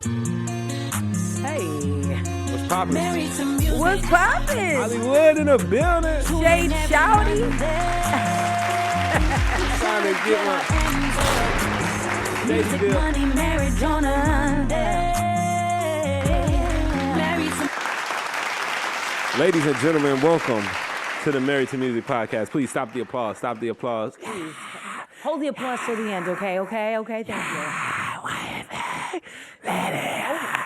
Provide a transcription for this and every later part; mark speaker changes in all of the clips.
Speaker 1: Hey.
Speaker 2: What's poppin'?
Speaker 1: What's poppin'?
Speaker 2: Hollywood in the building.
Speaker 1: Shade Shouty.
Speaker 2: Trying to get my
Speaker 3: Music, money, marriage on a
Speaker 2: Ladies and gentlemen, welcome to the Married to Music podcast. Please stop the applause. Stop the applause.
Speaker 1: Please. Hold the applause till the end, okay? Thank you.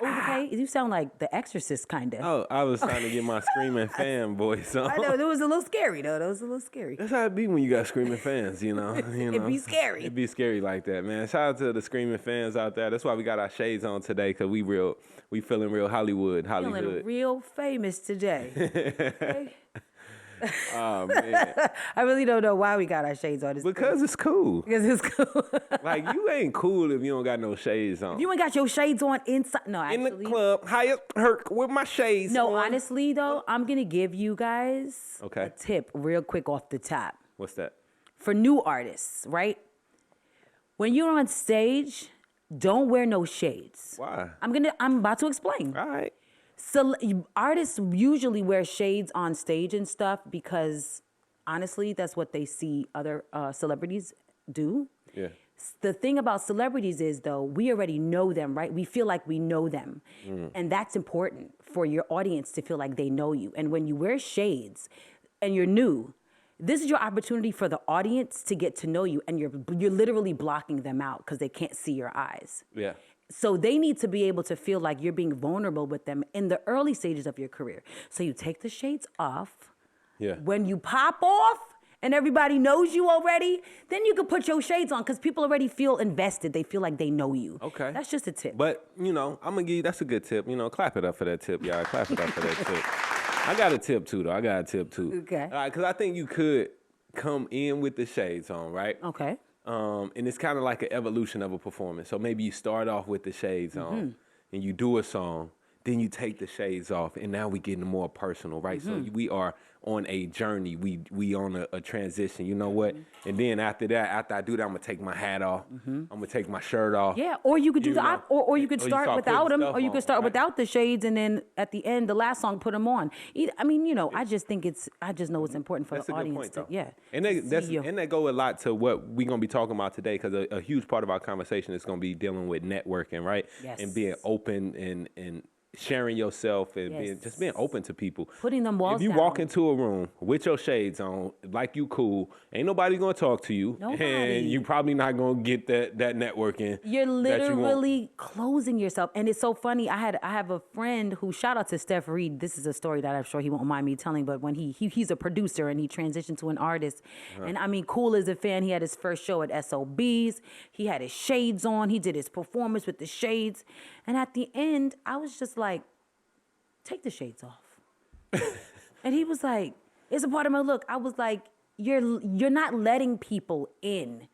Speaker 1: Okay. You sound like The Exorcist, kind of.
Speaker 2: Oh, I was trying to get my screaming fan voice on.
Speaker 1: I know, it was a little scary, though.
Speaker 2: That's how it be when you got screaming fans, you know.
Speaker 1: It'd be scary.
Speaker 2: It'd be scary like that, man. Shout out to the screaming fans out there. That's why we got our shades on today, because we feeling real Hollywood.
Speaker 1: Feeling real famous today. Okay?
Speaker 2: Oh, man.
Speaker 1: I really don't know why we got our shades on.
Speaker 2: Because it's cool.
Speaker 1: Because it's cool.
Speaker 2: Like, you ain't cool if you don't got no shades on.
Speaker 1: You ain't got your shades on inside. No,
Speaker 2: In
Speaker 1: actually.
Speaker 2: the club, highest Herc with my shades
Speaker 1: No,
Speaker 2: on.
Speaker 1: honestly, though, I'm going to give you guys a tip real quick off the top.
Speaker 2: What's that?
Speaker 1: For new artists, right? When you're on stage, don't wear no shades.
Speaker 2: Why?
Speaker 1: I'm about to explain.
Speaker 2: All right.
Speaker 1: So artists usually wear shades on stage and stuff because, honestly, that's what they see other celebrities do.
Speaker 2: Yeah.
Speaker 1: The thing about celebrities is, though, we already know them, right? We feel like we know them. And that's important for your audience to feel like they know you. And when you wear shades and you're new, this is your opportunity for the audience to get to know you. And you're literally blocking them out because they can't see your eyes.
Speaker 2: Yeah.
Speaker 1: So they need to be able to feel like you're being vulnerable with them in the early stages of your career. So you take the shades off.
Speaker 2: Yeah.
Speaker 1: When you pop off and everybody knows you already, then you can put your shades on because people already feel invested. They feel like they know you.
Speaker 2: Okay.
Speaker 1: That's just a tip.
Speaker 2: But, I'm going to give you, that's a good tip. Clap it up for that tip, y'all. Clap it up for that tip. I got a tip, too, though.
Speaker 1: Okay.
Speaker 2: All right, because I think you could come in with the shades on, right?
Speaker 1: Okay.
Speaker 2: And it's kind of like an evolution of a performance. So maybe you start off with the shades on and you do a song, then you take the shades off, and now we getting more personal, right? So we are on a journey. We on a transition. You know what? And then after I do that, I'm gonna take my hat off. I'm gonna take my shirt off.
Speaker 1: Yeah, or you could do or you could start without them, or you could start
Speaker 2: right?
Speaker 1: without the shades, and then at the end, the last song, put them on. I just think I just know it's important for
Speaker 2: That's
Speaker 1: the
Speaker 2: a good
Speaker 1: audience
Speaker 2: point,
Speaker 1: to,
Speaker 2: though.
Speaker 1: yeah.
Speaker 2: And that go a lot to what we're gonna be talking about today, because a huge part of our conversation is gonna be dealing with networking, right?
Speaker 1: Yes.
Speaker 2: And being open and sharing yourself and being open to people.
Speaker 1: Putting them walls
Speaker 2: If you
Speaker 1: down.
Speaker 2: walk into a room with your shades on, like you cool, ain't nobody gonna talk to you.
Speaker 1: Nobody.
Speaker 2: And you probably not gonna get that networking.
Speaker 1: You're
Speaker 2: that you want.
Speaker 1: literally closing yourself. And it's so funny. I have a friend who, shout out to Steph Reed. This is a story that I'm sure he won't mind me telling, but when he's a producer and he transitioned to an artist. And cool as a fan. He had his first show at SOBs. He had his shades on. He did his performance with the shades. And at the end, I was just like, take the shades off. And he was like, it's a part of my look. I was like, you're not letting people in.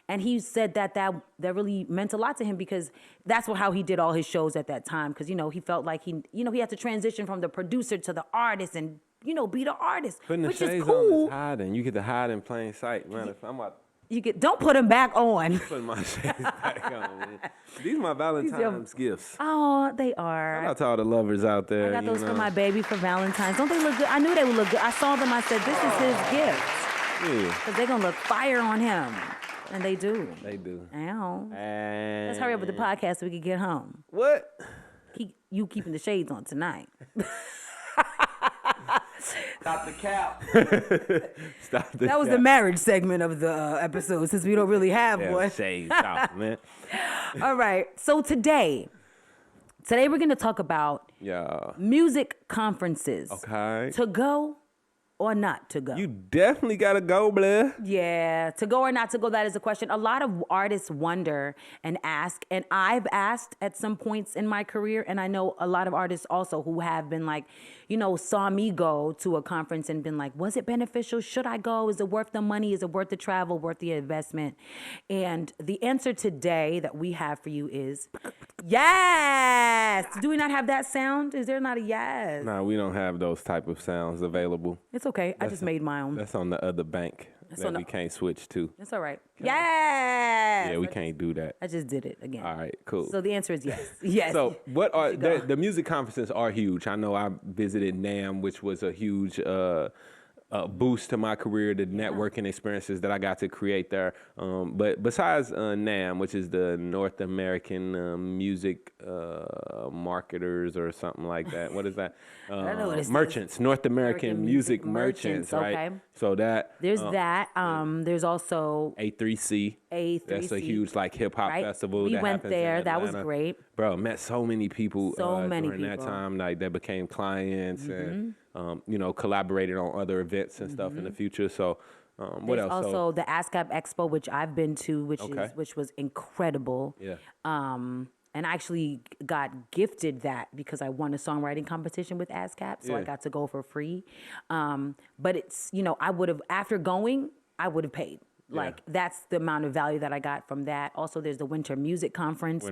Speaker 1: And he said that really meant a lot to him, because that's how he did all his shows at that time. Because, he felt like he had to transition from the producer to the artist and, be the artist.
Speaker 2: Putting the
Speaker 1: which
Speaker 2: shades
Speaker 1: is cool.
Speaker 2: on is hiding. You get to hide in plain sight, man. If I'm about
Speaker 1: Don't put them back on.
Speaker 2: putting my shades back on, man. These are my Valentine's gifts.
Speaker 1: Oh, they are.
Speaker 2: Shout out to all the lovers out there.
Speaker 1: I got those for my baby for Valentine's. Don't they look good? I knew they would look good. I saw them. I said, this is his gift.
Speaker 2: Yeah.
Speaker 1: Because they're going to look fire on him. And they do.
Speaker 2: They do.
Speaker 1: Ow.
Speaker 2: And
Speaker 1: Let's hurry up with the podcast so we can get home.
Speaker 2: What?
Speaker 1: You keeping the shades on tonight.
Speaker 2: Stop the cap. Stop the
Speaker 1: That was
Speaker 2: cap.
Speaker 1: the marriage segment of the episode, since we don't really have one.
Speaker 2: Shades out, man.
Speaker 1: All right. So today we're going to talk about music conferences.
Speaker 2: Okay.
Speaker 1: To go or not to go?
Speaker 2: You definitely gotta go, bruh.
Speaker 1: Yeah, to go or not to go, that is a question. A lot of artists wonder and ask, and I've asked at some points in my career, and I know a lot of artists also who have been like, saw me go to a conference and been like, was it beneficial? Should I go? Is it worth the money? Is it worth the travel, worth the investment? And the answer today that we have for you is yes. Do we not have that sound? Is there not a yes?
Speaker 2: Nah, we don't have those type of sounds available.
Speaker 1: It's okay. I just made my own.
Speaker 2: That's on the other bank that we can't switch to.
Speaker 1: It's all right. Yes.
Speaker 2: Yeah, we can't do that.
Speaker 1: I just did it again.
Speaker 2: All right, cool.
Speaker 1: So the answer is yes. Yes.
Speaker 2: So what are the music conferences are huge. I know I visited NAMM, which was a huge boost to my career, the networking experiences that I got to create there. But besides NAMM, which is the North American Music Marketers or something like that. What is that?
Speaker 1: I don't know what it
Speaker 2: Merchants, North American Music Merchants, right?
Speaker 1: Okay.
Speaker 2: So that.
Speaker 1: There's that. There's also
Speaker 2: A3C.
Speaker 1: A3C.
Speaker 2: That's a huge like hip hop festival.
Speaker 1: We
Speaker 2: that
Speaker 1: went
Speaker 2: happens in
Speaker 1: there. That was
Speaker 2: Atlanta.
Speaker 1: great.
Speaker 2: Bro, met so many people during that
Speaker 1: people.
Speaker 2: time, like that became clients and collaborated on other events and stuff in the future. So what
Speaker 1: There's
Speaker 2: else?
Speaker 1: also the ASCAP Expo, which I've been to, which was incredible.
Speaker 2: Yeah.
Speaker 1: And I actually got gifted that because I won a songwriting competition with ASCAP, so I got to go for free. But it's, I would have, after going, I would have paid. Like, that's the amount of value that I got from that. Also, there's the Winter Music Conference.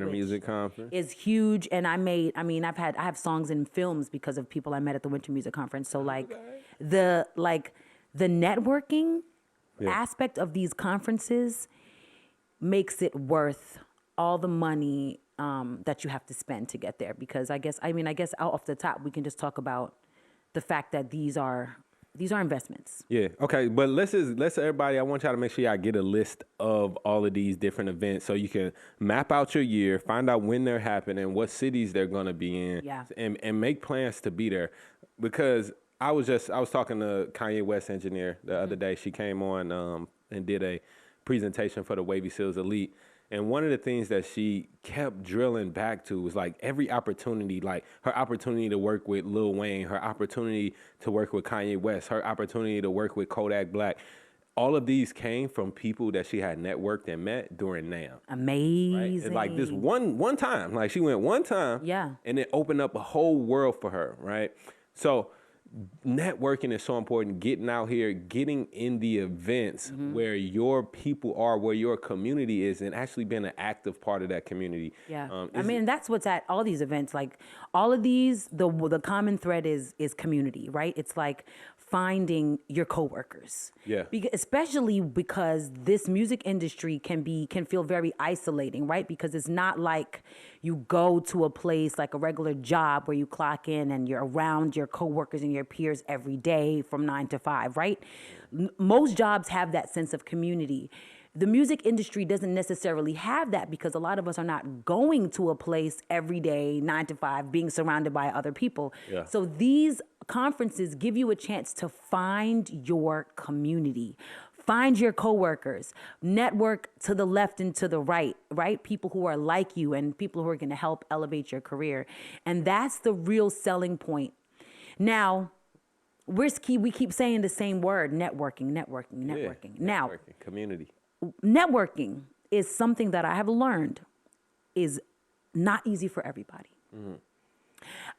Speaker 1: Is huge. And I have songs in films because of people I met at the Winter Music Conference. So, the networking aspect of these conferences makes it worth all the money that you have to spend to get there. Because I guess out off the top, we can just talk about the fact that these are investments.
Speaker 2: Yeah. Okay. But let's everybody, I want y'all to make sure y'all get a list of all of these different events so you can map out your year, find out when they're happening, what cities they're going to be in, and make plans to be there. Because I was talking to Kanye West engineer the other day. She came on and did a presentation for the Wavy Seals Elite. And one of the things that she kept drilling back to was like every opportunity, like her opportunity to work with Lil Wayne, her opportunity to work with Kanye West, her opportunity to work with Kodak Black. All of these came from people that she had networked and met during NAMM.
Speaker 1: Amazing.
Speaker 2: Right? And like this one time, like she went one time, and it opened up a whole world for her, right? So networking is so important. Getting out here, getting in the events where your people are, where your community is, and actually being an active part of that community.
Speaker 1: Yeah, that's what's at all these events. Like all of these, the common thread is community, right? It's like finding your coworkers.
Speaker 2: Yeah.
Speaker 1: Especially because this music industry can feel very isolating, right? Because it's not like you go to a place like a regular job where you clock in and you're around your coworkers and your peers every day from 9 to 5, right? Most jobs have that sense of community. The music industry doesn't necessarily have that because a lot of us are not going to a place every day, 9 to 5, being surrounded by other people.
Speaker 2: Yeah.
Speaker 1: So these conferences give you a chance to find your community, find your coworkers, network to the left and to the right, right? People who are like you and people who are going to help elevate your career. And that's the real selling point. Now, we keep saying the same word, networking. Now,
Speaker 2: community.
Speaker 1: Networking is something that I have learned is not easy for everybody.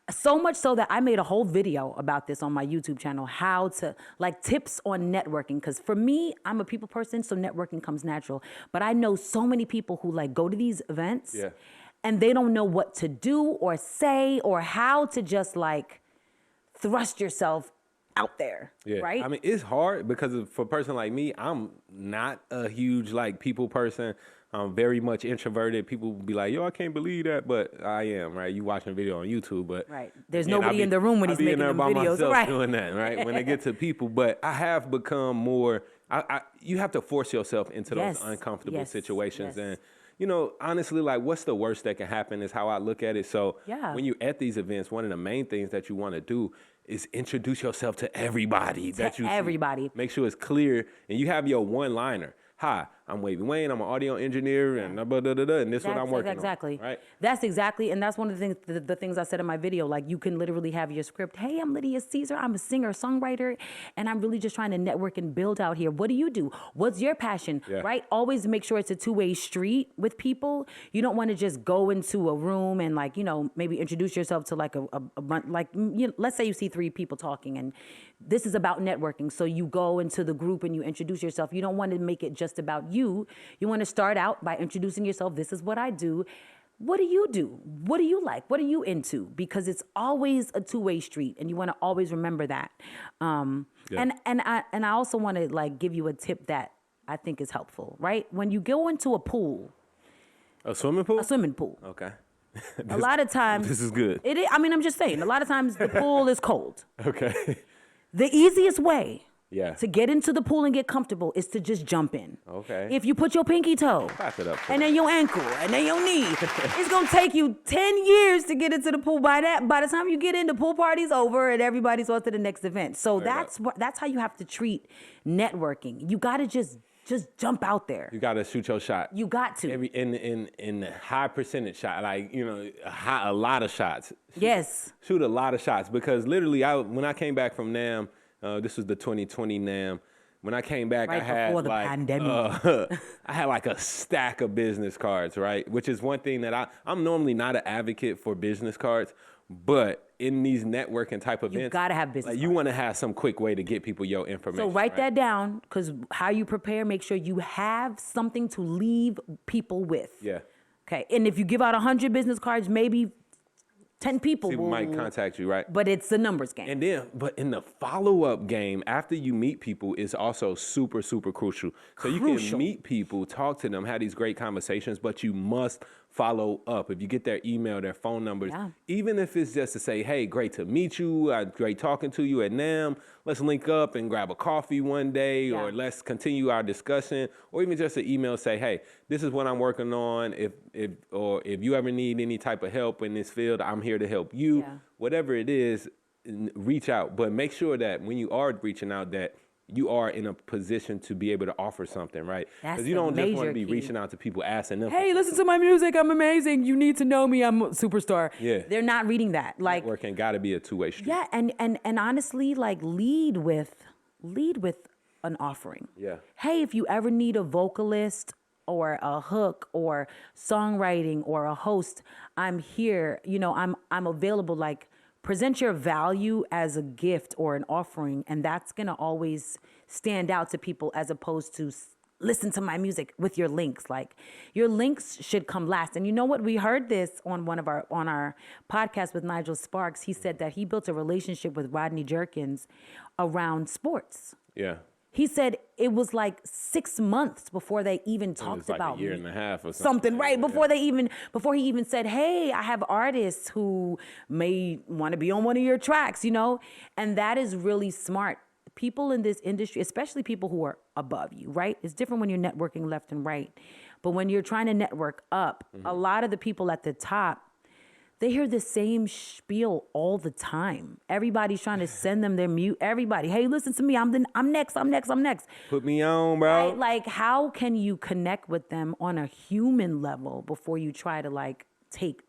Speaker 1: So much so that I made a whole video about this on my YouTube channel, how to, like, tips on networking. Because for me, I'm a people person, so networking comes natural. But I know so many people who, like, go to these events and they don't know what to do or say or how to just, like, thrust yourself out there, right?
Speaker 2: I mean, it's hard because for a person like me, I'm not a huge like people person. I'm very much introverted. People will be like, "Yo, I can't believe that," but I am, right? You watching a video on YouTube, but
Speaker 1: there's nobody in the room when he's making them
Speaker 2: by
Speaker 1: videos,
Speaker 2: myself
Speaker 1: right?
Speaker 2: Doing that, right? When it gets to people, but I have become more. You have to force yourself into those uncomfortable situations and. Honestly, like, what's the worst that can happen is how I look at it. So when you're at these events, one of the main things that you want to do is introduce yourself to everybody that you see. Make sure it's clear, and you have your one-liner. Hi, I'm Wavy Wayne. I'm an audio engineer, and and this is what I'm working on. Right?
Speaker 1: That's exactly, and that's one of the things. The things I said in my video. Like, you can literally have your script. Hey, I'm Lydia Caesar. I'm a singer, songwriter, and I'm really just trying to network and build out here. What do you do? What's your passion? Right? Always make sure it's a two-way street with people. You don't want to just go into a room and maybe introduce yourself to like let's say you see 3 people talking, and this is about networking. So you go into the group and you introduce yourself. You don't want to make it just about you. You want to start out by introducing yourself. This is what I do. what do you do? What do you like? What are you into? Because it's always a two-way street, and you want to always remember that. And I also want to like give you a tip that I think is helpful. Right, when you go into a pool,
Speaker 2: a swimming pool,
Speaker 1: okay.
Speaker 2: A
Speaker 1: lot of times
Speaker 2: this is good.
Speaker 1: It is, I mean, I'm just saying. A lot of times the pool is cold.
Speaker 2: Okay.
Speaker 1: The easiest way.
Speaker 2: Yeah.
Speaker 1: To get into the pool and get comfortable is to just jump in.
Speaker 2: Okay.
Speaker 1: If you put your pinky toe,
Speaker 2: Pass it up
Speaker 1: and then your ankle, and then your knee, it's gonna take you 10 years to get into the pool. By the time you get in, the pool party's over and everybody's on to the next event. So that's how you have to treat networking. You gotta just jump out there.
Speaker 2: You gotta shoot your shot.
Speaker 1: You got to.
Speaker 2: In high percentage shot, like a lot of shots.
Speaker 1: Yes.
Speaker 2: Shoot a lot of shots because literally, when I came back from NAMM. This was the 2020 NAMM. When I came back,
Speaker 1: right
Speaker 2: I had
Speaker 1: before the pandemic.
Speaker 2: I had like a stack of business cards, right? Which is one thing that I'm normally not an advocate for business cards, but in these networking type events,
Speaker 1: you gotta have business.
Speaker 2: Like, you want to have some quick way to get people your information.
Speaker 1: So write that down, because how you prepare, make sure you have something to leave people with.
Speaker 2: Yeah.
Speaker 1: Okay, and if you give out 100 business cards, maybe 10 people
Speaker 2: might contact you, right?
Speaker 1: But it's a numbers game.
Speaker 2: And then, but in the follow-up game, after you meet people, is also super, super crucial. So you can meet people, talk to them, have these great conversations, but you must follow up. If you get their email, their phone numbers, even if it's just to say, hey, great to meet you, great talking to you at NAMM, let's link up and grab a coffee one day, or let's continue our discussion, or even just an email say, hey, this is what I'm working on. If you ever need any type of help in this field, I'm here to help you. Whatever it is, reach out. But make sure that when you are reaching out, that you are in a position to be able to offer something, right? Because you don't just want to be reaching out to people asking them,
Speaker 1: hey, listen to my music, I'm amazing, you need to know me, I'm a superstar.
Speaker 2: Yeah.
Speaker 1: They're not reading that. Like,
Speaker 2: networking got to be a two-way street.
Speaker 1: Yeah, and honestly, like, lead with an offering.
Speaker 2: Yeah.
Speaker 1: Hey, if you ever need a vocalist or a hook or songwriting or a host, I'm here. I'm available. Like, present your value as a gift or an offering, and that's gonna always stand out to people, as opposed to listen to my music with your links. Like, your links should come last. And you know what? We heard this on our podcast with Nigel Sparks. He said that he built a relationship with Rodney Jerkins around sports.
Speaker 2: Yeah.
Speaker 1: He said it was like 6 months before they even talked about
Speaker 2: a year and a half or
Speaker 1: something, right? Before he even said, hey, I have artists who may want to be on one of your tracks, And that is really smart. People in this industry, especially people who are above you, right? It's different when you're networking left and right. But when you're trying to network up, a lot of the people at the top, they hear the same spiel all the time. Everybody's trying to send them their mute. Everybody, hey, listen to me. I'm next.
Speaker 2: Put me on, bro.
Speaker 1: Right? Like, how can you connect with them on a human level before you try to like take?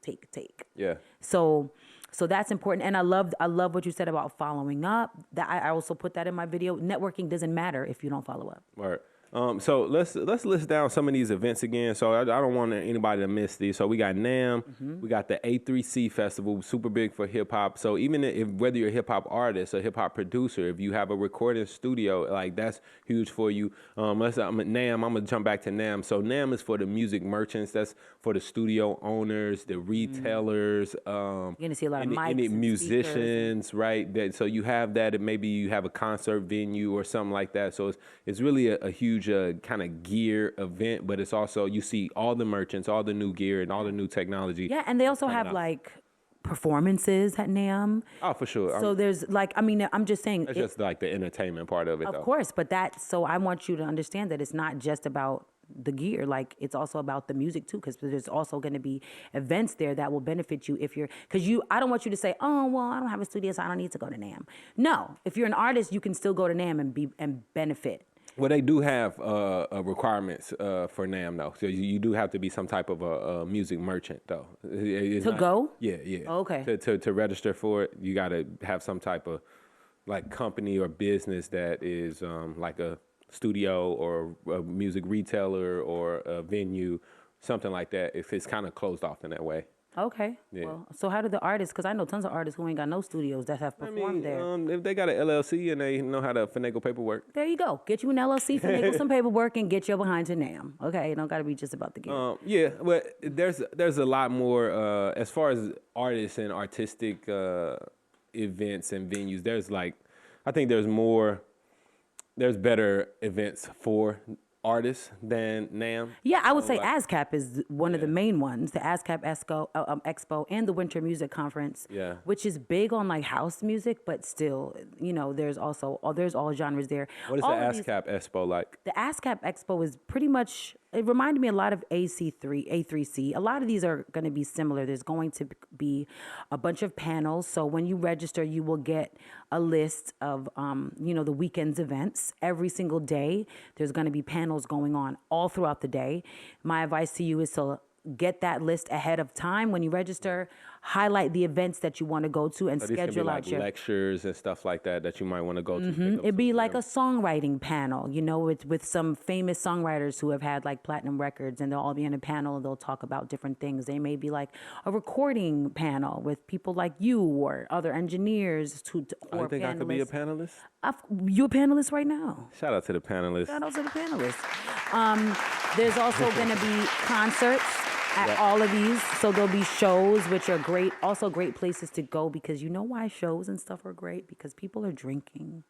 Speaker 2: Yeah.
Speaker 1: So that's important. And I love what you said about following up. That I also put that in my video. Networking doesn't matter if you don't follow up.
Speaker 2: Right. So let's list down some of these events again. So I don't want anybody to miss these. So we got NAMM, we got the A3C festival, super big for hip hop. So even if whether you're a hip hop artist, a hip hop producer, if you have a recording studio, like, that's huge for you. NAMM, I'm gonna jump back to NAMM. So NAMM is for the music merchants. That's for the studio owners, the retailers.
Speaker 1: You're gonna see a lot of mics,
Speaker 2: any
Speaker 1: and
Speaker 2: musicians,
Speaker 1: speakers.
Speaker 2: right? So you have that, and maybe you have a concert venue or something like that. So it's really a huge kind of gear event, but it's also, you see all the merchants, all the new gear, and all the new technology.
Speaker 1: Yeah, and they also have like performances at NAMM.
Speaker 2: Oh, for sure.
Speaker 1: So there's like, I'm just saying.
Speaker 2: It's just like the entertainment part of it, though.
Speaker 1: Of course, but so I want you to understand that it's not just about the gear. Like, it's also about the music too, because there's also going to be events there that will benefit you I don't want you to say, oh, well, I don't have a studio, so I don't need to go to NAMM. No, if you're an artist, you can still go to NAMM and benefit.
Speaker 2: Well, they do have requirements for NAMM, though. So you do have to be some type of a music merchant, though.
Speaker 1: Go?
Speaker 2: Yeah.
Speaker 1: Oh, okay.
Speaker 2: To register for it, you got to have some type of like company or business that is like a studio or a music retailer or a venue, something like that. If it's kind of closed off in that way.
Speaker 1: Okay.
Speaker 2: Yeah.
Speaker 1: Well, so how do the artists? Because I know tons of artists who ain't got no studios that have performed there.
Speaker 2: If they got an LLC and they know how to finagle paperwork.
Speaker 1: There you go. Get you an LLC, finagle some paperwork, and get your behind to NAMM. Okay, it don't got to be just about the gig.
Speaker 2: Yeah, but there's a lot more as far as artists and artistic events and venues. I think there's better events for artists than NAMM.
Speaker 1: Yeah, I would say ASCAP is one of the main ones. The ASCAP Expo and the Winter Music Conference, which is big on like house music, but still, there's all genres there.
Speaker 2: What is the ASCAP Expo like?
Speaker 1: The ASCAP Expo is pretty much, it reminded me a lot of A3C. A lot of these are going to be similar. There's going to be a bunch of panels. So when you register, you will get a list of, the weekend's events. Every single day, there's going to be panels going on all throughout the day. My advice to you is to get that list ahead of time when you register. Highlight the events that you want to go to and schedule out your
Speaker 2: lectures and stuff like that you might want to go to.
Speaker 1: It'd be like a songwriting panel, with some famous songwriters who have had like platinum records, and they'll all be in a panel and they'll talk about different things. They may be like a recording panel with people like you or other engineers who
Speaker 2: I think I could be a panelist.
Speaker 1: You a panelist right now?
Speaker 2: Shout out to the panelists.
Speaker 1: Shout out to the panelists. There's also going to be concerts at all of these. So there'll be shows, which are great, also great places to go, because you know why shows and stuff are great? Because people are drinking.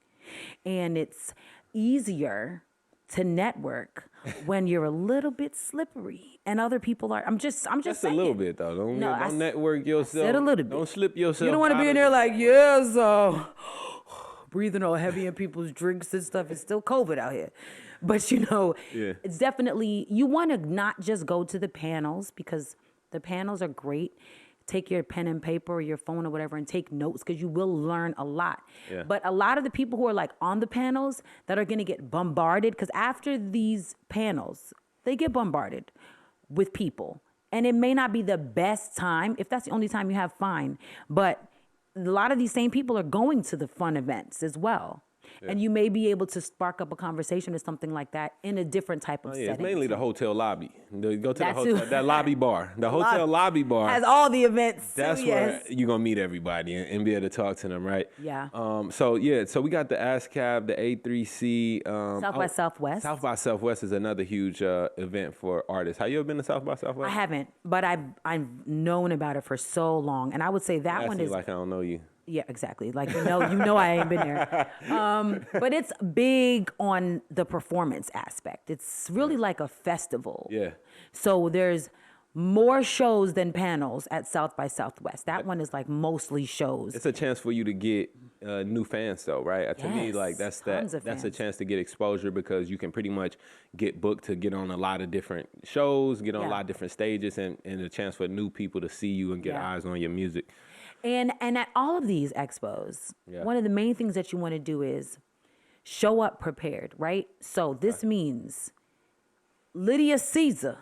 Speaker 1: And it's easier to network when you're a little bit slippery and other people are. I'm just
Speaker 2: Just
Speaker 1: saying.
Speaker 2: a little bit though. Don't network yourself.
Speaker 1: I said a little bit.
Speaker 2: Don't slip yourself.
Speaker 1: You don't want to be in there like, breathing all heavy in people's drinks and stuff. It's still COVID out here. But, it's definitely, you want to not just go to the panels, because the panels are great. Take your pen and paper or your phone or whatever and take notes, because you will learn a lot.
Speaker 2: Yeah.
Speaker 1: But a lot of the people who are like on the panels that are going to get bombarded, because after these panels, they get bombarded with people. And it may not be the best time. If that's the only time you have, fine. But a lot of these same people are going to the fun events as well. Yeah. And you may be able to spark up a conversation or something like that in a different type of setting.
Speaker 2: It's mainly the hotel lobby. You go to the hotel, that lobby bar. The hotel lobby bar
Speaker 1: has all the events.
Speaker 2: That's where you're going to meet everybody and be able to talk to them, right?
Speaker 1: Yeah.
Speaker 2: So we got the ASCAP, the A3C.
Speaker 1: South by Southwest.
Speaker 2: South by Southwest is another huge event for artists. Have you ever been to South by Southwest?
Speaker 1: I haven't, but I've known about it for so long. And I would say that one is
Speaker 2: like I don't know you.
Speaker 1: Yeah, exactly. Like, you know I ain't been there. But it's big on the performance aspect. It's really like a festival.
Speaker 2: Yeah.
Speaker 1: So there's more shows than panels at South by Southwest. That one is like mostly shows.
Speaker 2: It's a chance for you to get new fans though, right? To me, like that's a chance to get exposure, because you can pretty much get booked to get on a lot of different shows, get on a lot of different stages, and a chance for new people to see you and get eyes on your music.
Speaker 1: And at all of these expos, one of the main things that you want to do is show up prepared, right? So this means Lydia Caesar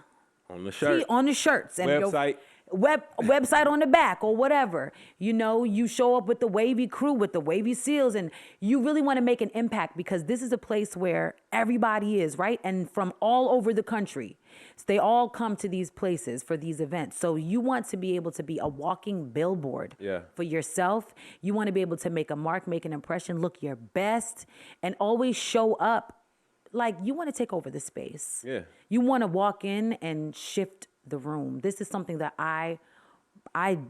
Speaker 2: on the shirt,
Speaker 1: on the shirts, and
Speaker 2: website.
Speaker 1: Website on the back or whatever. You show up with the wavy crew, with the wavy seals, and you really want to make an impact, because this is a place where everybody is, right? And from all over the country. So they all come to these places for these events. So you want to be able to be a walking billboard for yourself. You want to be able to make a mark, make an impression, look your best, and always show up like you want to take over the space.
Speaker 2: Yeah.
Speaker 1: You want to walk in and shift the room. This is something that I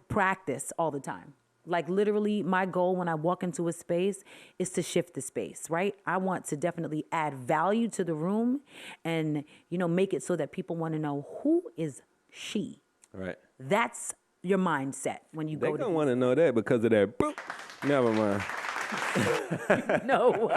Speaker 1: practice all the time. Like literally my goal when I walk into a space is to shift the space, right? I want to definitely add value to the room and, make it so that people want to know, who is she?
Speaker 2: Right.
Speaker 1: That's your mindset when you go to.
Speaker 2: They don't want to know that because of that. Boop. Never mind.
Speaker 1: No.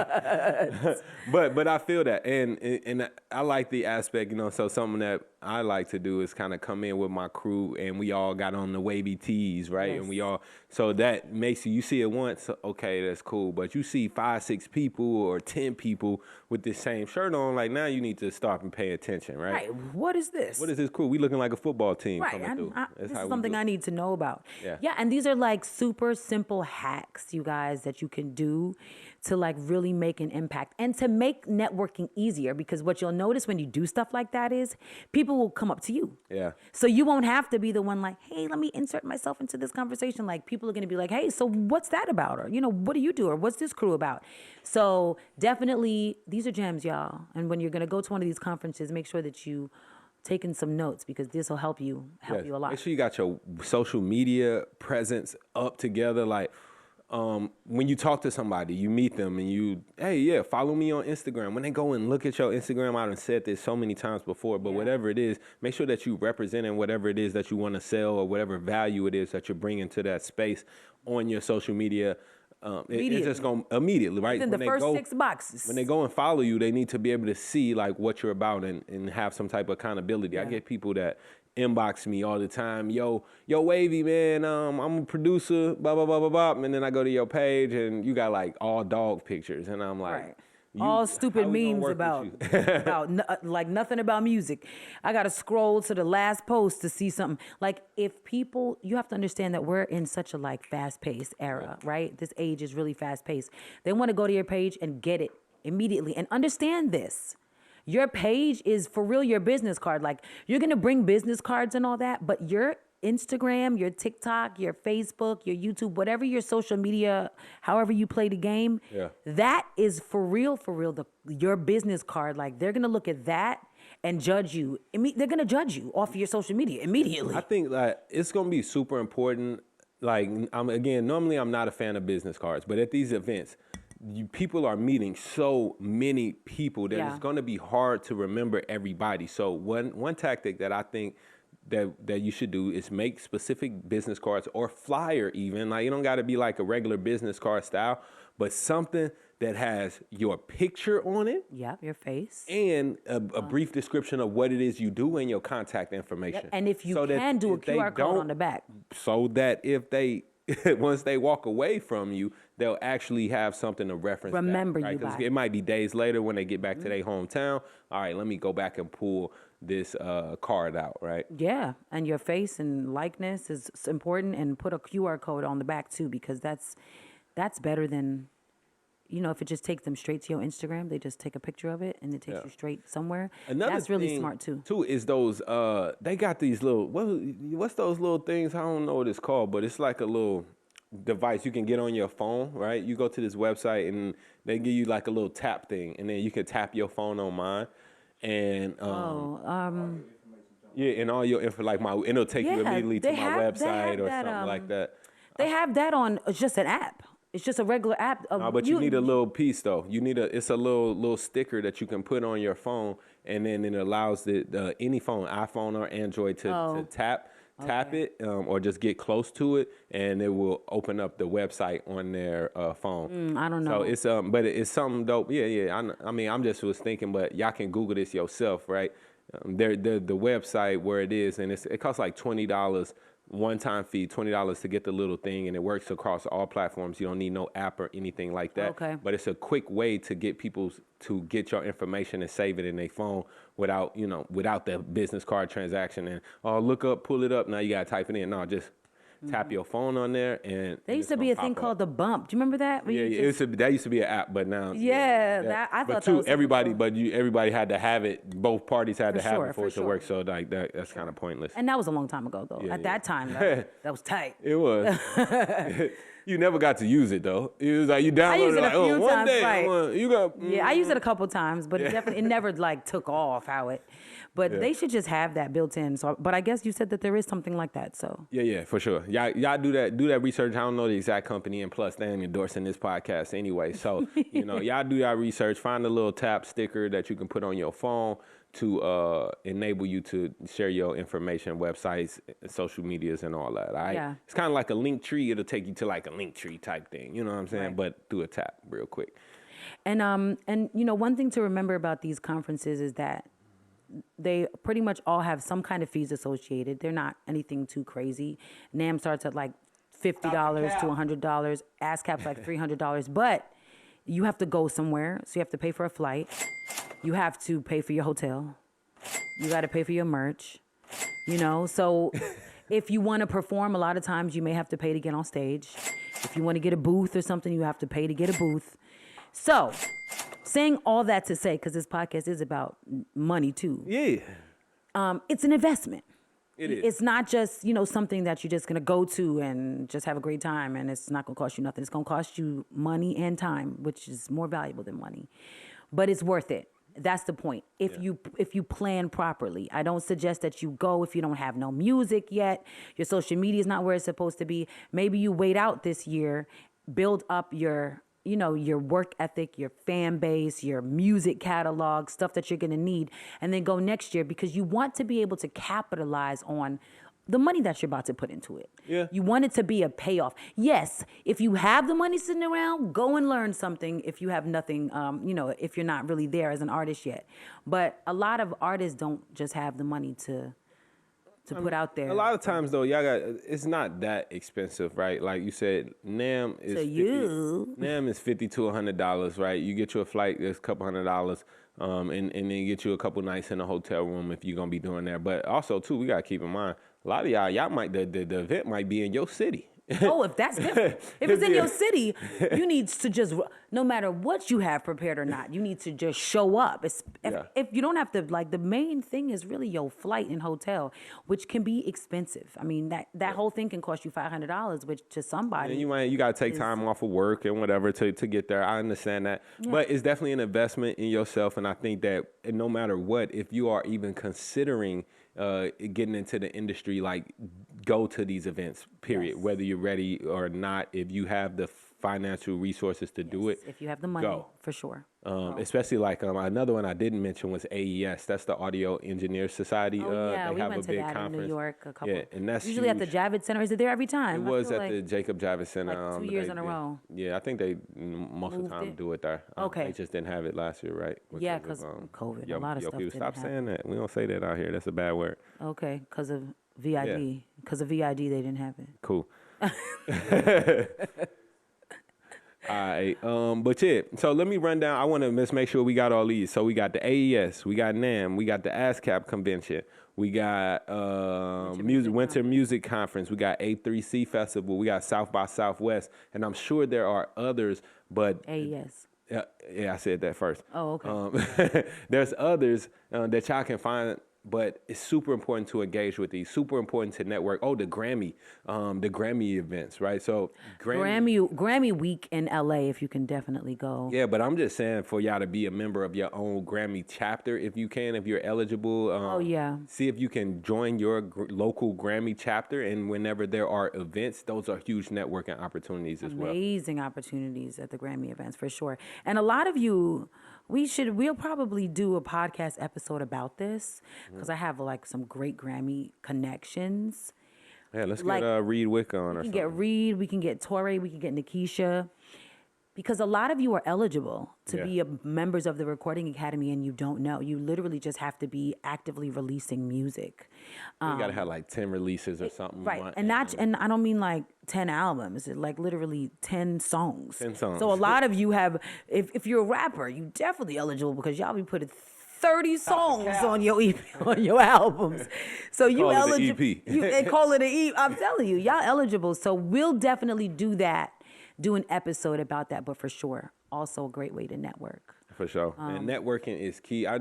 Speaker 2: But I feel that, and I like the aspect, so something that I like to do is kind of come in with my crew, and we all got on the wavy tees, right?
Speaker 1: Yes.
Speaker 2: And so that makes you see it once, okay, that's cool. But you see 5, 6 people or 10 people with the same shirt on, like now you need to stop and pay attention, right?
Speaker 1: Right. What is this?
Speaker 2: What is this crew? We looking like a football team
Speaker 1: Right.
Speaker 2: coming through.
Speaker 1: This is something I need to know about.
Speaker 2: Yeah.
Speaker 1: Yeah, and these are like super simple hacks, you guys, that you can can do to like really make an impact and to make networking easier, because what you'll notice when you do stuff like that is people will come up to you.
Speaker 2: Yeah.
Speaker 1: So you won't have to be the one like, hey, let me insert myself into this conversation. Like people are going to be like, hey, so what's that about? Or, what do you do? Or what's this crew about? So definitely these are gems, y'all. And when you're going to go to one of these conferences, make sure that you taking some notes, because this will help you a lot.
Speaker 2: Make sure you got your social media presence up together. Like when you talk to somebody, you meet them and hey, follow me on Instagram. When they go and look at your Instagram, I done said this so many times before, but whatever it is, make sure that you representing whatever it is that you want to sell or whatever value it is that you're bringing to that space on your social media. It's just going to immediately, right?
Speaker 1: Within the first 6 boxes.
Speaker 2: When they go and follow you, they need to be able to see like what you're about and have some type of accountability. I get people that inbox me all the time. Yo, Wavy, man, I'm a producer, blah, blah, blah, blah, blah. And then I go to your page and you got like all dog pictures. And I'm like...
Speaker 1: Right. All stupid memes about like nothing about music. I got to scroll to the last post to see something. Like if people, you have to understand that we're in such a like fast-paced era, right? This age is really fast-paced. They want to go to your page and get it immediately. And understand this. Your page is for real your business card. Like you're going to bring business cards and all that, but your Instagram, your TikTok, your Facebook, your YouTube, whatever your social media, however you play the game, that is for real, your business card. Like they're going to look at that and judge you. They're going to judge you off of your social media immediately.
Speaker 2: I think that it's going to be super important. Like, normally I'm not a fan of business cards, but at these events, people are meeting so many people that it's going to be hard to remember everybody. So one tactic that I think that you should do is make specific business cards or flyer even. Like, it don't got to be like a regular business card style, but something that has your picture on it.
Speaker 1: Yeah, your face.
Speaker 2: And a brief description of what it is you do and your contact information.
Speaker 1: Yep. And if you can do a QR code on the back.
Speaker 2: So that if they, once they walk away from you, they'll actually have something to reference.
Speaker 1: Remember
Speaker 2: back, right?
Speaker 1: you by.
Speaker 2: It might be days later when they get back to their hometown. All right, let me go back and pull this card out, right?
Speaker 1: Yeah, and your face and likeness is important, and put a QR code on the back too, because that's better than, if it just takes them straight to your Instagram, they just take a picture of it and it takes you straight somewhere. That's really smart too.
Speaker 2: Too is those they got these little what's those little things? I don't know what it's called, but it's like a little device you can get on your phone, right? You go to this website and they give you like a little tap thing, and then you can tap your phone on mine. And and all your info, like it'll take you immediately to my website or something like that.
Speaker 1: They have that on. It's just an app. It's just a regular app.
Speaker 2: But you need a little piece though. It's a little sticker that you can put on your phone, and then it allows any phone, iPhone or Android, to tap it or just get close to it, and it will open up the website on their phone.
Speaker 1: I don't know.
Speaker 2: So it's but it's something dope. Yeah. I mean, I'm just was thinking, but y'all can Google this yourself, right? The website where it is, and it costs like $20. One-time fee, $20 to get the little thing, and it works across all platforms. You don't need no app or anything like that.
Speaker 1: Okay.
Speaker 2: But it's a quick way to get people to get your information and save it in their phone without the business card transaction and pull it up. Now you gotta type it in. No, just tap your phone on there, and
Speaker 1: there used to be a thing called the Bump. Do you remember that?
Speaker 2: That used to be an app, but now
Speaker 1: I thought that was
Speaker 2: everybody had to have it. Both parties had to have it for it to work. So like that's kind of pointless.
Speaker 1: And that was a long time ago, though. At that time, that was tight.
Speaker 2: It was. You never got to use it though. It was like you downloaded it like,
Speaker 1: a few
Speaker 2: one
Speaker 1: times,
Speaker 2: day.
Speaker 1: right.
Speaker 2: You got.
Speaker 1: Yeah, I used it a couple times, but it never like took off how it. But they should just have that built in. So, but I guess you said that there is something like that. So
Speaker 2: yeah, for sure. Y'all do that research. I don't know the exact company, and plus they ain't endorsing this podcast anyway. So y'all do that research. Find a little tap sticker that you can put on your phone to enable you to share your information, websites, social medias, and all that. All right.
Speaker 1: Yeah.
Speaker 2: It's kind of like a link tree. It'll take you to like a link tree type thing. You know what I'm saying? Right. But through a tap, real quick.
Speaker 1: And one thing to remember about these conferences is that they pretty much all have some kind of fees associated. They're not anything too crazy. NAMM starts at like $50 to $100. ASCAP's like $300. But you have to go somewhere, so you have to pay for a flight. You have to pay for your hotel. You got to pay for your merch. So If you want to perform, a lot of times you may have to pay to get on stage. If you want to get a booth or something, you have to pay to get a booth. So, saying all that to say, because this podcast is about money too.
Speaker 2: Yeah.
Speaker 1: It's an investment.
Speaker 2: It is.
Speaker 1: It's not just, something that you're just going to go to and just have a great time, and it's not going to cost you nothing. It's going to cost you money and time, which is more valuable than money. But it's worth it. That's the point. If you plan properly. I don't suggest that you go if you don't have no music yet. Your social media is not where it's supposed to be. Maybe you wait out this year, build up your work ethic, your fan base, your music catalog, stuff that you're going to need, and then go next year because you want to be able to capitalize on the money that you're about to put into it.
Speaker 2: Yeah.
Speaker 1: You want it to be a payoff. Yes, if you have the money sitting around, go and learn something if you have nothing, if you're not really there as an artist yet. But a lot of artists don't just have the money to put out there.
Speaker 2: A lot of times though, it's not that expensive, right? Like you said, NAMM is NAMM is $50 to $100, right? You get you a flight, there's a couple $100, and then you get you a couple nights in a hotel room if you're gonna be doing that. But also too, we gotta keep in mind, a lot of y'all might the event might be in your city.
Speaker 1: Oh, if that's different. If it's in your city, you need to just, no matter what you have prepared or not, you need to just show up. If you don't have to, the main thing is really your flight and hotel, which can be expensive. I mean, that whole thing can cost you $500, which to somebody.
Speaker 2: And you got to take time off of work and whatever to get there. I understand that. Yeah. But it's definitely an investment in yourself. And I think that no matter what, if you are even considering getting into the industry, go to these events, period. Yes. Whether you're ready or not, if you have the financial resources to do it.
Speaker 1: If you have the money,
Speaker 2: go.
Speaker 1: For sure.
Speaker 2: Especially another one I didn't mention was AES. That's the Audio Engineers Society.
Speaker 1: They
Speaker 2: we
Speaker 1: have
Speaker 2: went
Speaker 1: a big
Speaker 2: to that
Speaker 1: conference in New York a couple.
Speaker 2: Yeah, and that's
Speaker 1: usually
Speaker 2: huge.
Speaker 1: At the Javits Center. Is it there every time?
Speaker 2: It was at the Jacob Javits Center.
Speaker 1: 2 years in a row.
Speaker 2: Yeah, I think they most of the time do it there.
Speaker 1: Okay.
Speaker 2: They just didn't have it last year, right?
Speaker 1: Because of COVID. A lot of stuff
Speaker 2: people
Speaker 1: didn't
Speaker 2: stop saying that. We don't say that out here. That's a bad word.
Speaker 1: Okay, because of VID. Because of VID, they didn't have it.
Speaker 2: Cool. All right, but yeah, so let me run down. I want to just make sure we got all these. So we got the AES, we got NAMM, we got the ASCAP convention, we got Winter Music Conference, we got A3C Festival, we got South by Southwest, and I'm sure there are others, but
Speaker 1: AES.
Speaker 2: Yeah, I said that first.
Speaker 1: Oh, okay.
Speaker 2: There's others that y'all can find. But it's super important to engage with these. Super important to network. Oh, the Grammy events, right? So
Speaker 1: Grammy week in LA, if you can definitely go.
Speaker 2: Yeah, but I'm just saying for y'all to be a member of your own Grammy chapter, if you can, if you're eligible. See if you can join your local Grammy chapter, and whenever there are events, those are huge networking opportunities as well.
Speaker 1: Amazing opportunities at the Grammy events for sure. And a lot of you. We'll probably do a podcast episode about this because I have some great Grammy connections.
Speaker 2: Yeah, let's get Reed Wick on or something. We can
Speaker 1: get Reed, we can get Torrey, we can get Nikisha. Because a lot of you are eligible to be members of the Recording Academy and you don't know. You literally just have to be actively releasing music.
Speaker 2: You got to have 10 releases or something.
Speaker 1: Right. And I don't mean 10 albums. It's literally 10 songs.
Speaker 2: 10 songs.
Speaker 1: So a lot of you have, if you're a rapper, you definitely eligible because y'all be putting 30 songs on your EP, on your albums. So you eligible. They call it an EP. I'm telling you, y'all eligible. So we'll definitely do that. Do an episode about that, but for sure, also a great way to network.
Speaker 2: For sure, and networking is key. I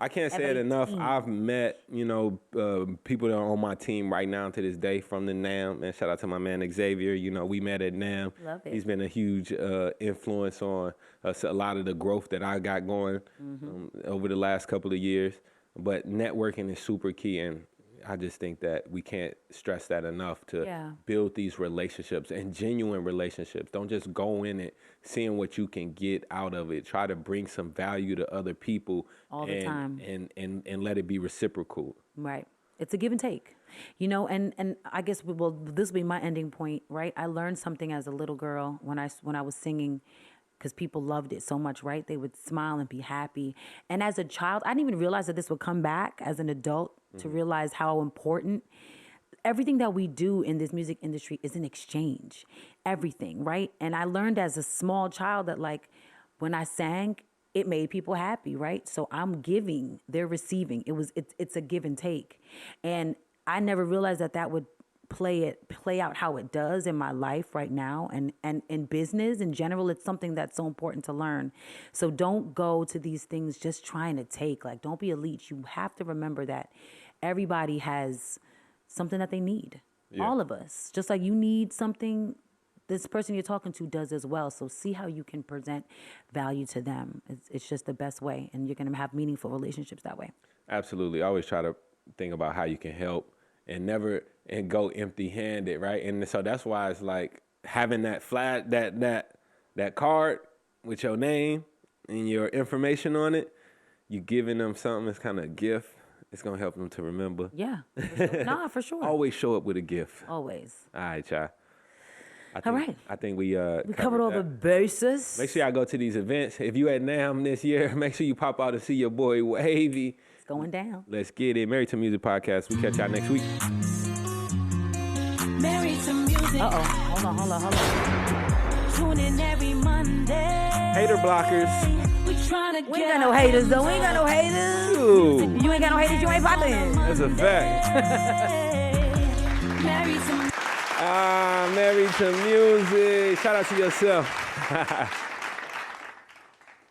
Speaker 2: can't say it enough. I've met people that are on my team right now to this day from the NAMM. And shout out to my man Xavier. We met at NAMM.
Speaker 1: Love it.
Speaker 2: He's been a huge influence on a lot of the growth that I got going over the last couple of years. But networking is super key, and I just think that we can't stress that enough to build these relationships and genuine relationships. Don't just go in it seeing what you can get out of it. Try to bring some value to other people
Speaker 1: all the time
Speaker 2: and let it be reciprocal.
Speaker 1: Right. It's a give and take, and I guess, this will be my ending point, right? I learned something as a little girl when I was singing, because people loved it so much, right? They would smile and be happy. And as a child, I didn't even realize that this would come back as an adult to realize how important everything that we do in this music industry is an exchange. Everything, right? And I learned as a small child that when I sang, it made people happy, right? So I'm giving, they're receiving. It's a give and take. And I never realized that would play out how it does in my life right now, and in business in general. It's something that's so important to learn. So don't go to these things just trying to take. Like, don't be a leech. You have to remember that everybody has something that they need. All of us, just like you need something, this person you're talking to does as well. So see how you can present value to them. It's just the best way, and you're going to have meaningful relationships that way.
Speaker 2: Absolutely. I always try to think about how you can help and never go empty-handed, right? And so that's why it's like having that flat, that card with your name and your information on it. You giving them something that's kind of a gift. It's gonna help them to remember.
Speaker 1: Yeah, for sure. Nah, for sure.
Speaker 2: Always show up with a gift.
Speaker 1: Always.
Speaker 2: All right, y'all.
Speaker 1: All right.
Speaker 2: I think we
Speaker 1: covered all the bases.
Speaker 2: Make sure y'all go to these events. If you at NAMM this year, make sure you pop out and see your boy Wavy.
Speaker 1: It's going down.
Speaker 2: Let's get it. Married to Music Podcast. We catch y'all next week.
Speaker 3: Married to music.
Speaker 1: Hold on.
Speaker 3: Tune in every Monday.
Speaker 2: Hater blockers.
Speaker 3: We tryna
Speaker 1: We ain't got no haters, though. We ain't got no haters.
Speaker 2: Ooh,
Speaker 1: You ain't got no haters, you ain't popping.
Speaker 2: that's a fact.
Speaker 3: Married to
Speaker 2: Married to Music. Shout out to yourself.